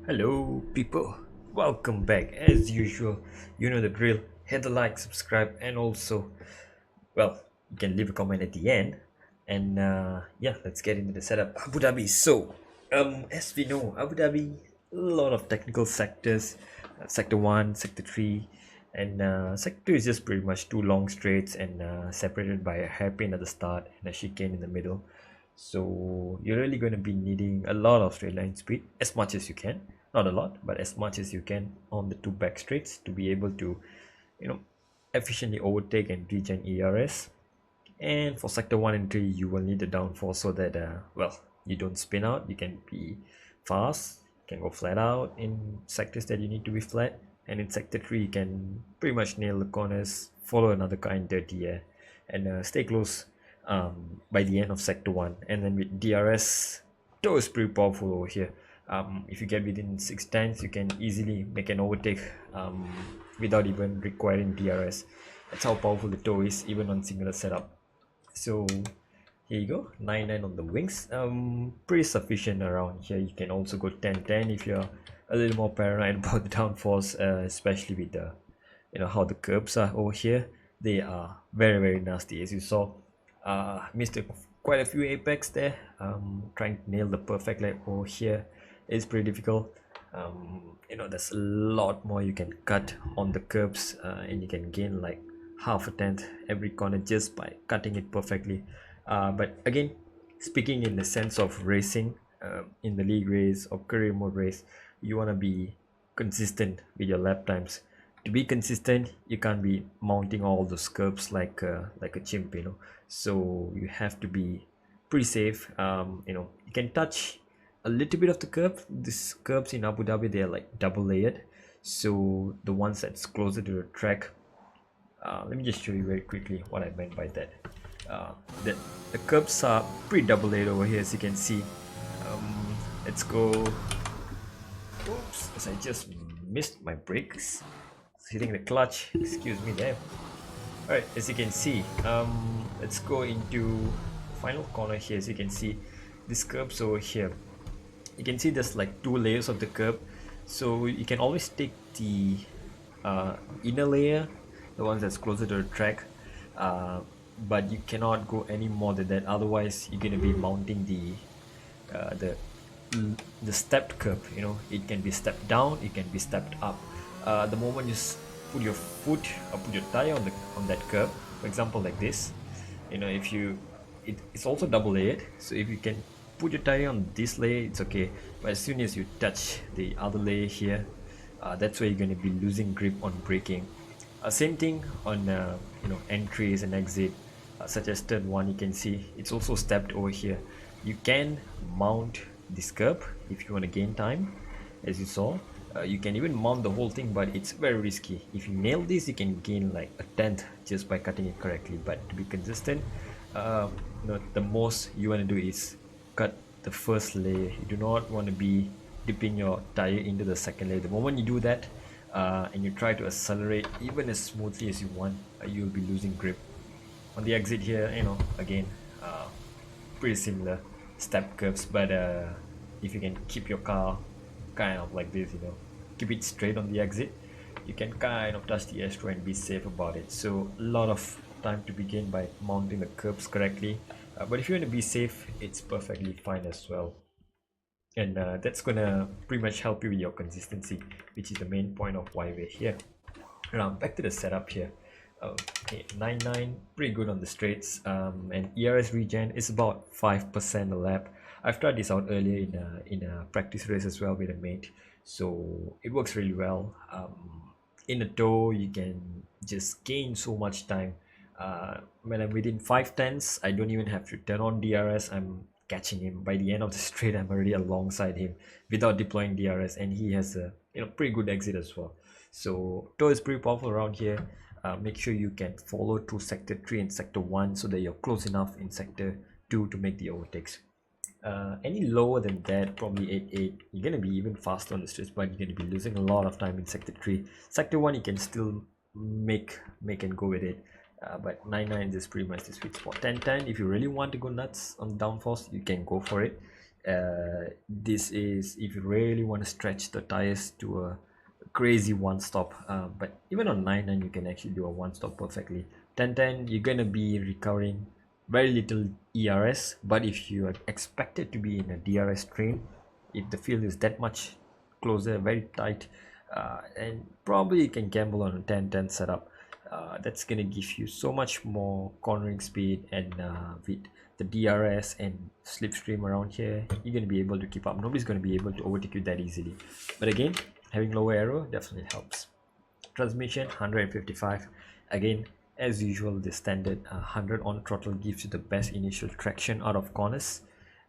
Hello people, welcome back. As usual, you know the drill. Hit the like, subscribe, and also, well, you can leave a comment at the end. And yeah, let's get into the setup. Abu Dhabi. As we know, Abu Dhabi, a lot of technical sectors, sector 1, sector 3, and sector 2 is just pretty much two long straights and separated by a hairpin at the start and a chicane in the middle. So you're really going to be needing a lot of straight line speed, as much as you can. Not a lot, but as much as you can on the two back straights to be able to, you know, efficiently overtake and regen ERS. And for sector 1 and 3, you will need the downforce so that well, you don't spin out. You can be fast, you can go flat out in sectors that you need to be flat, and in sector 3 you can pretty much nail the corners, follow another car in dirty air, and stay close by the end of sector 1. And then with DRS, toe is pretty powerful over here. If you get within 6 tenths, you can easily make an overtake without even requiring DRS. That's how powerful the toe is, even on similar setup. So here you go, 9.9 on the wings. Pretty sufficient around here. You can also go 10.10 if you're a little more paranoid about the downforce, especially with the how the curbs are over here. They are very nasty, as you saw. Missed quite a few apex there. Trying to nail the perfect leg over here is pretty difficult. There's a lot more you can cut on the curbs, and you can gain like half a tenth every corner just by cutting it perfectly. But again, speaking in the sense of racing, in the league race or career mode race, you want to be consistent with your lap times. To be consistent, you can't be mounting all those curbs like a chimp, so you have to be pretty safe. You can touch a little bit of the curb. These curbs in Abu Dhabi, they are like double layered, so the ones that's closer to the track, let me just show you very quickly what I meant by that. The curbs are pretty double layered over here, as you can see. Let's go. Oops, as I just missed my brakes. Hitting the clutch, excuse me there. Alright, as you can see, let's go into final corner here. As you can see, this curbs over here, you can see there's like 2 layers of the curb, so you can always take the inner layer, the one that's closer to the track, but you cannot go any more than that, otherwise you're going to be mounting the stepped curb. It can be stepped down, it can be stepped up. The moment you put your foot or put your tire on that curb, for example like this, it's also double layered, so if you can put your tire on this layer, it's okay. But as soon as you touch the other layer here, that's where you're going to be losing grip on braking. Same thing on entries and exit, such as turn 1. You can see it's also stepped over here. You can mount this curb if you want to gain time, as you saw. You can even mount the whole thing, but it's very risky. If you nail this, you can gain like a tenth just by cutting it correctly. But to be consistent, the most you want to do is cut the first layer. You do not want to be dipping your tire into the second layer. The moment you do that, and you try to accelerate even as smoothly as you want, you'll be losing grip. On the exit here, again, pretty similar step curves, but if you can keep your car kind of like this, keep it straight on the exit, you can kind of touch the astro and be safe about it. So a lot of time to begin by mounting the curbs correctly, but if you want to be safe, it's perfectly fine as well. And that's gonna pretty much help you with your consistency, which is the main point of why we're here. Now back to the setup here. Okay, 9.9, pretty good on the straights, and ERS regen is about 5% a lap. I've tried this out earlier in a practice race as well with a mate, so it works really well. In a tow, you can just gain so much time. When I'm within 5 tenths, I don't even have to turn on DRS. I'm catching him. By the end of the straight, I'm already alongside him without deploying DRS, and he has a pretty good exit as well. So tow is pretty powerful around here. Make sure you can follow through sector 3 and sector 1 so that you're close enough in sector 2 to make the overtakes. Any lower than that, probably 8.8, you're going to be even faster on the straight, but you're going to be losing a lot of time in sector 3. Sector 1 you can still make and go with it, but 9.9 is pretty much the sweet spot. 10.10, if you really want to go nuts on downforce, you can go for it. This is if you really want to stretch the tires to a crazy one stop, but even on 9.9 you can actually do a one stop perfectly. 10.10 you're gonna be recovering very little ERS, but if you are expected to be in a DRS train, if the field is that much closer, very tight, and probably you can gamble on a 10.10 setup. That's gonna give you so much more cornering speed, and with the DRS and slipstream around here, you're gonna be able to keep up. Nobody's gonna be able to overtake you that easily. But again, having lower aero definitely helps. Transmission 155. Again, as usual, the standard 100 on throttle gives you the best initial traction out of corners,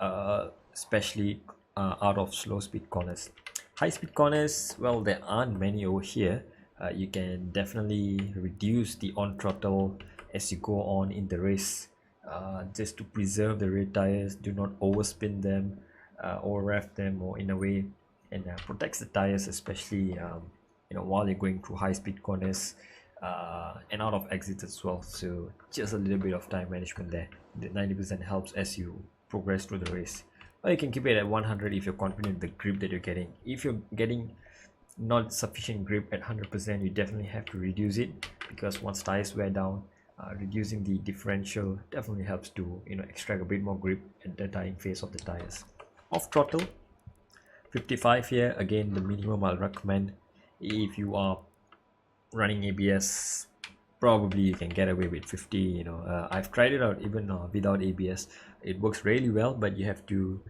especially out of slow speed corners. High speed corners, well, there aren't many over here. You can definitely reduce the on throttle as you go on in the race, just to preserve the rear tires. Do not overspin them, or rev them, or in a way, and protects the tires, especially while you're going through high speed corners, and out of exits as well. So just a little bit of time management there. The 90% helps as you progress through the race. Or you can keep it at 100 if you're confident in the grip that you're getting. If you're getting not sufficient grip at 100%, you definitely have to reduce it, because once tires wear down, reducing the differential definitely helps to extract a bit more grip at the dying phase of the tires. Off throttle 55 here. Again, the minimum I'll recommend. If you are running ABS, probably you can get away with 50. I've tried it out even without ABS. It works really well, but you have to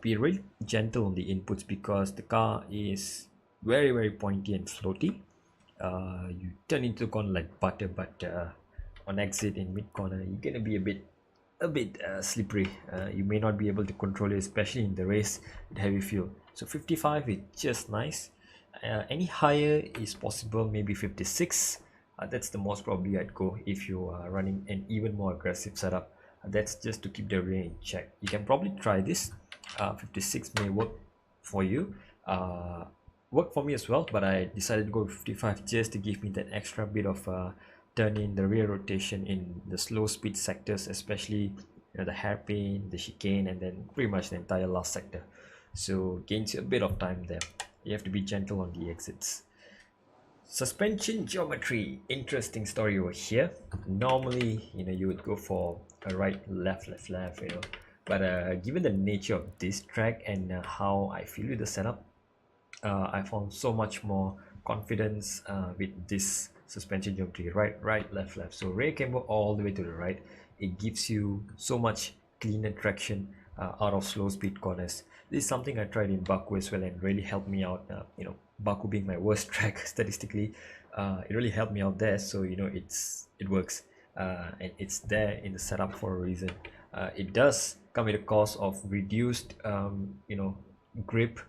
be really gentle on the inputs, because the car is very, very pointy and floaty. You turn into a corner like butter, but on exit in mid corner you're gonna be a bit slippery. You may not be able to control it, especially in the race with heavy fuel. So 55 is just nice. Any higher is possible, maybe 56. That's the most probably I'd go if you are running an even more aggressive setup. That's just to keep the rear in check. You can probably try this. 56 may work for you, work for me as well, but I decided to go with 55 just to give me that extra bit of turn in the rear rotation in the slow speed sectors, especially the hairpin, the chicane, and then pretty much the entire last sector. So gains you a bit of time there. You have to be gentle on the exits. Suspension geometry, interesting story over here. Normally, you would go for a right, left, but given the nature of this track and how I feel with the setup, I found so much more confidence with this suspension geometry. Right, left. So rear camber all the way to the right. It gives you so much cleaner traction out of slow speed corners. This is something I tried in Baku as well, and really helped me out. Baku being my worst track statistically, it really helped me out there. So it works, and it's there in the setup for a reason. It does come at a cost of reduced grip,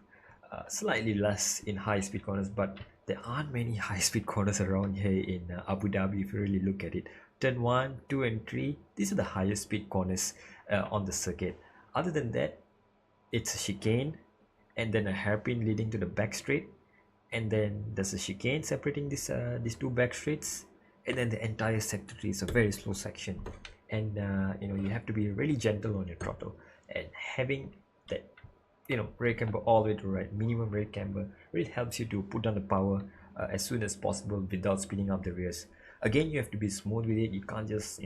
slightly less in high speed corners, but there aren't many high speed corners around here in Abu Dhabi. If you really look at it, turn 1, 2 and 3, these are the highest speed corners on the circuit. Other than that, it's a chicane, and then a hairpin leading to the back straight, and then there's a chicane separating these two back straights, and then the entire sector 3 is a very slow section. And you have to be really gentle on your throttle, and having that rear camber all the way to the right, minimum rear camber, really helps you to put down the power as soon as possible without speeding up the rears. Again, you have to be smooth with it. You can't just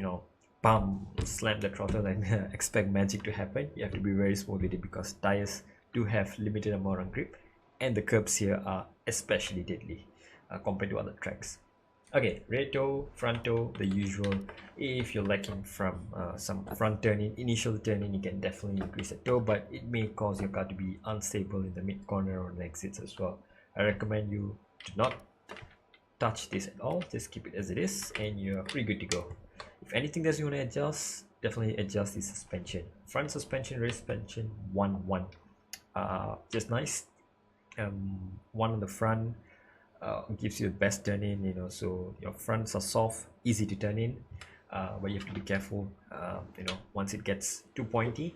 slam the throttle and expect magic to happen. You have to be very smooth with it, because tires do have limited amount of grip, and the curbs here are especially deadly compared to other tracks. Okay, rear toe, front toe, the usual. If you're lacking from some front turning, initial turning, you can definitely increase the toe, but it may cause your car to be unstable in the mid corner or the exits as well. I recommend you to not touch this at all. Just keep it as it is, and you're pretty good to go. If anything that you want to adjust, definitely adjust the suspension. Front suspension, rear suspension, 1-1. Just nice. One on the front gives you the best turn in, so your fronts are soft, easy to turn in, but you have to be careful. Once it gets too pointy,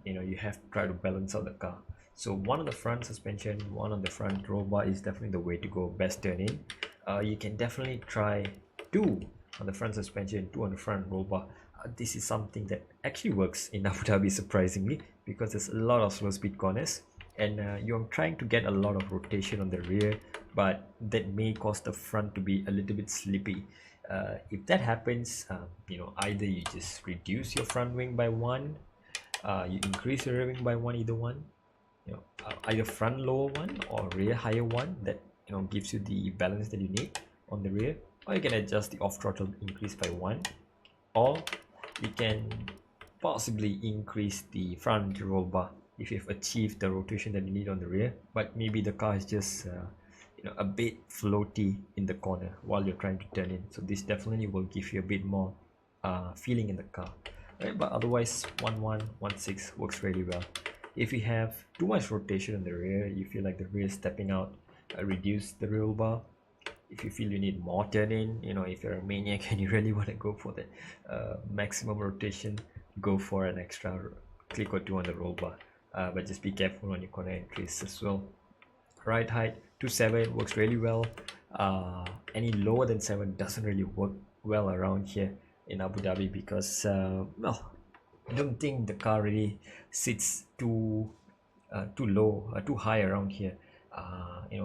you have to try to balance out the car. So one on the front suspension, one on the front roll bar is definitely the way to go, best turn in. You can definitely try 2 on the front suspension, 2 on the front roll bar. this is something that actually works in Abu Dhabi, surprisingly, because there's a lot of slow speed corners, and you're trying to get a lot of rotation on the rear, but that may cause the front to be a little bit slippy. If that happens, either you just reduce your front wing by one, you increase your rear wing by one, either one, either front lower one or rear higher one, that gives you the balance that you need on the rear. Or you can adjust the off throttle increase by one, or you can possibly increase the front roll bar if you've achieved the rotation that you need on the rear, but maybe the car is just a bit floaty in the corner while you're trying to turn in. So this definitely will give you a bit more feeling in the car, right? But otherwise 1116 works really well. If you have too much rotation on the rear, you feel like the rear is stepping out, reduce the roll bar. If you feel you need more turn in, if you're a maniac and you really want to go for that maximum rotation, go for an extra click or two on the roll bar, but just be careful on your corner entries as well. Ride height to 7 works really well. Any lower than 7 doesn't really work well around here in Abu Dhabi, because I don't think the car really sits too low, too high around here.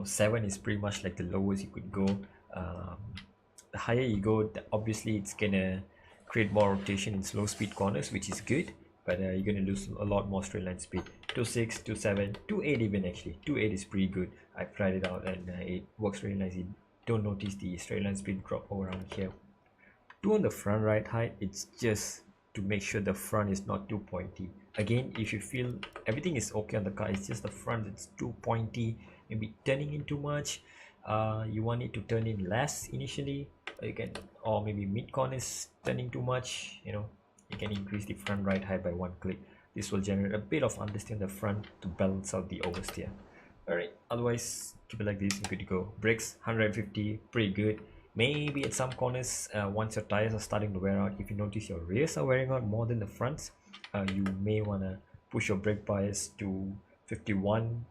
7 is pretty much like the lowest you could go. The higher you go, obviously it's gonna create more rotation in slow speed corners, which is good, but you're gonna lose a lot more straight line speed. 2.6, 2.7, 2.8 even actually. 2.8 is pretty good. I've tried it out and it works really nicely. Don't notice the straight line speed drop around here. 2 on the front ride height, it's just to make sure the front is not too pointy. Again, if you feel everything is okay on the car, it's just the front that's too pointy, maybe turning in too much, you want it to turn in less initially, or maybe mid corners turning too much, you can increase the front ride height by one click. This will generate a bit of understeer on the front to balance out the oversteer. Alright, otherwise keep it like this, you're good to go. Brakes 150, pretty good. Maybe at some corners, once your tires are starting to wear out, if you notice your rears are wearing out more than the fronts, you may want to push your brake bias to 51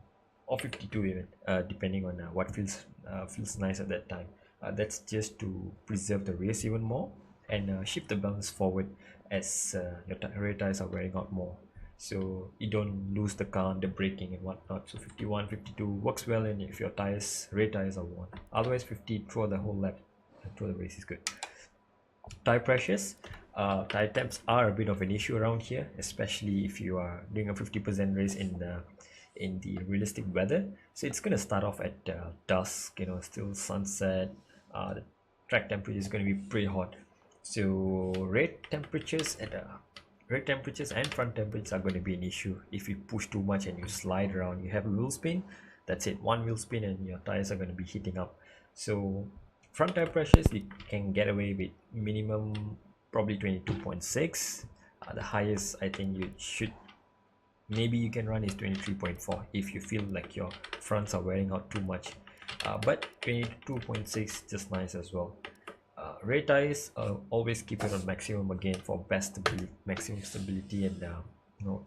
or 52 even, depending on what feels nice at that time. That's just to preserve the rears even more and shift the balance forward as your rear tires are wearing out more, so you don't lose the car under braking and whatnot. So 51, 52 works well, and if your rear tires are worn. Otherwise 50 throughout the whole lap, through the race is good. Tire pressures, tire temps are a bit of an issue around here, especially if you are doing a 50% race in the realistic weather. So it's going to start off at dusk, still sunset. The track temperature is going to be pretty hot, so rear temperatures and front temperatures are going to be an issue. If you push too much and you slide around, you have a wheel spin, that's it, one wheel spin and your tires are going to be heating up. So front tire pressures, you can get away with minimum probably 22.6. The highest I think you can run is 23.4 if you feel like your fronts are wearing out too much, but 22.6 just nice as well. Rear tires, always keep it on maximum again for maximum stability and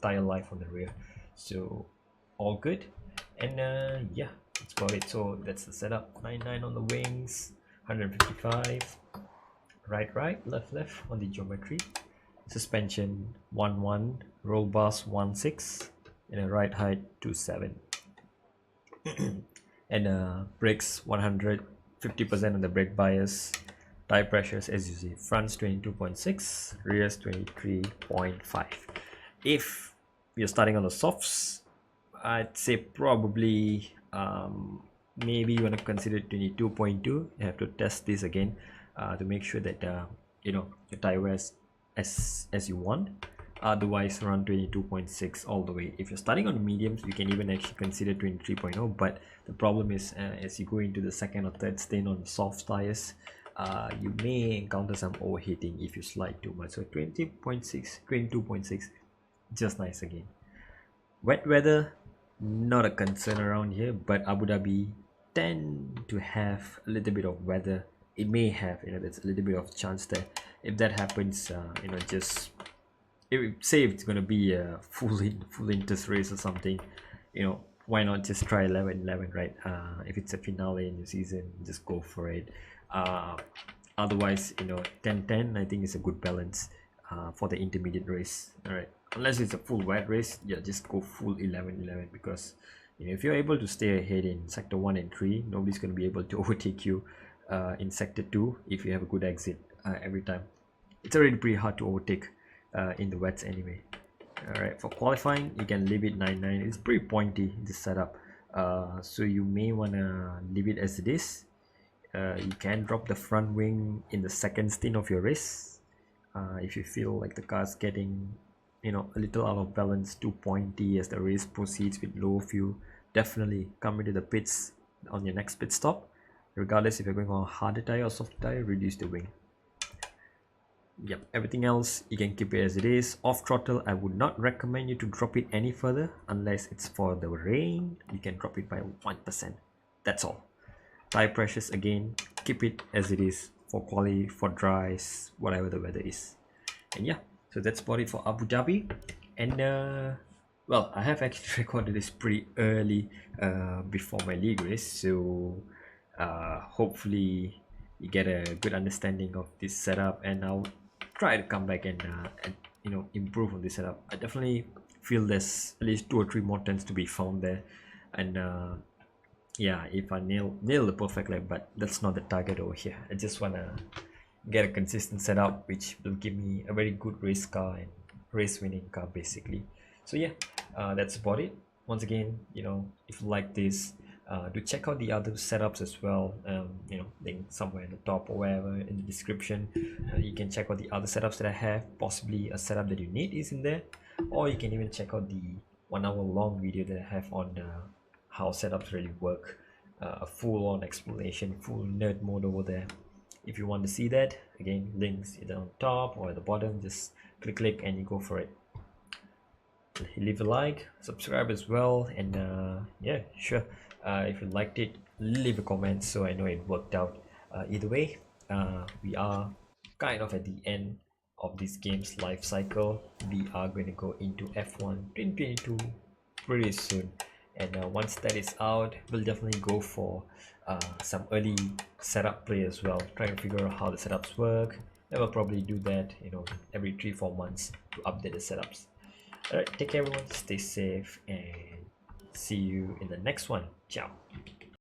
tire life on the rear. So all good, and yeah, that's about it. So that's the setup. 99 on the wings, 155 right, left on the geometry. Suspension 1.1, roll bars 1.6, and a ride height 2.7. And brakes 100, 50% on the brake bias. Tire pressures as you see, fronts 22.6, rears 23.5. If you're starting on the softs, I'd say probably maybe you want to consider 22.2. You have to test this again to make sure that your tire wears as you want. Otherwise run 22.6 all the way. If you're starting on mediums, you can even actually consider 23.0, but the problem is as you go into the second or third stint on soft tires, you may encounter some overheating if you slide too much. So 20.6, 22.6, just nice again. Wet weather, not a concern around here, but Abu Dhabi tend to have a little bit of weather. It may have, there's a little bit of chance there. If that happens, just say if it's going to be a full interest race or something, why not just try 11-11, right? If it's a finale in the season, just go for it. Otherwise 10-10 I think is a good balance. for the intermediate race. All right, unless it's a full wet race, yeah, just go full 11-11, because if you're able to stay ahead in sector 1 and 3, nobody's going to be able to overtake you in sector 2 if you have a good exit every time. It's already pretty hard to overtake in the wets anyway. All right, for qualifying, you can leave it 9-9. It's pretty pointy, this setup, so you may want to leave it as it is. You can drop the front wing in the second stint of your race if you feel like the car's getting a little out of balance, too pointy as the race proceeds with low fuel. Definitely come into the pits on your next pit stop. Regardless if you're going on a harder tire or soft tire, reduce the wing. Yep, everything else you can keep it as it is. Off throttle, I would not recommend you to drop it any further unless it's for the rain. You can drop it by 1%. That's all. Tire pressures, again, keep it as it is for quali, for dries, whatever the weather is. And yeah, so that's about it for Abu Dhabi. And well, I have actually recorded this pretty early before my league race, so hopefully you get a good understanding of this setup, and I'll try to come back and improve on this setup. I definitely feel there's at least 2 or 3 more turns to be found there, and yeah, if I nail the perfect lap, but that's not the target over here. I just want to get a consistent setup which will give me a very good race car and race winning car basically. So yeah, that's about it. Once again, if you like this, do check out the other setups as well. Link somewhere in the top or wherever in the description. You can check out the other setups that I have. Possibly a setup that you need is in there, or you can even check out the 1 hour long video that I have on how setups really work, a full-on explanation, full nerd mode over there. If you want to see that, again, links either on top or at the bottom. Just click and you go for it. Leave a like, subscribe as well, and yeah, sure, if you liked it, leave a comment so I know it worked out. Either way, we are kind of at the end of this game's life cycle. We are going to go into F1 2022 pretty soon, and once that is out, we'll definitely go for some early setup play as well, trying to figure out how the setups work. And we'll probably do that every 3-4 months to update the setups. Alright, take care everyone, stay safe, and see you in the next one. Ciao.